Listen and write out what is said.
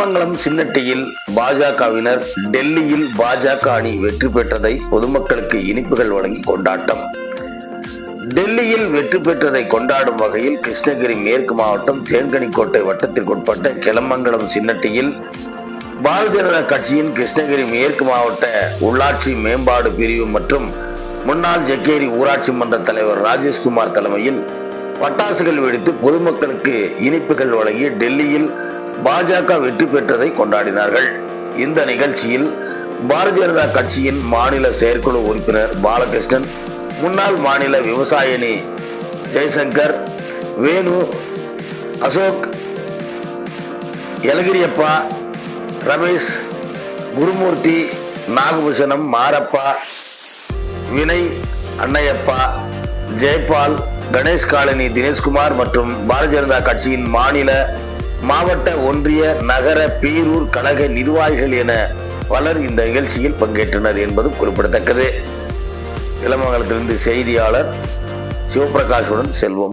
கிளமங்கலம் சின்னட்டியில் பாஜகவினர் டெல்லியில் பாஜக அணி வெற்றி பெற்றதை பொதுமக்களுக்கு இனிப்புகள் வழங்கி கொண்டாட்டம். டெல்லியில் வெற்றி பெற்றதை கொண்டாடும் வகையில் கிருஷ்ணகிரி மேற்கு மாவட்டம் தேன்கனிக்கோட்டை வட்டத்திற்குட்பட்ட கிளமங்கலம் சின்னட்டியில் பாரதிய ஜனதா கட்சியின் கிருஷ்ணகிரி மேற்கு மாவட்ட உள்ளாட்சி மேம்பாடு பிரிவு மற்றும் முன்னாள் ஜக்கேரி ஊராட்சி மன்ற தலைவர் ராஜேஷ்குமார் தலைமையில் பட்டாசுகள் வெடித்து பொதுமக்களுக்கு இனிப்புகள் வழங்கி டெல்லியில் பாஜக வெற்றி பெற்றதை கொண்டாடினார்கள். இந்த நிகழ்ச்சியில் பாரதிய ஜனதா கட்சியின் மாநில செயற்குழு உறுப்பினர் பாலகிருஷ்ணன், முன்னாள் மாநில விவசாய அணி ஜெய்சங்கர், வேணு, அசோக், எலகிரியப்பா, ரமேஷ், குருமூர்த்தி, நாகபூஷணம், மாரப்பா, வினய், அன்னையப்பா, ஜெயபால், கணேஷ் காலனி தினேஷ்குமார் மற்றும் பாரதிய ஜனதா கட்சியின் மாநில, மாவட்ட, ஒன்றிய, நகர, பேரூர் கழக நிர்வாகிகள் என பலர் இந்த நிகழ்ச்சியில் பங்கேற்றனர் என்பது குறிப்பிடத்தக்கது. கிளமங்கலத்திலிருந்து செய்தியாளர் சிவபிரகாஷுடன் செல்வம்.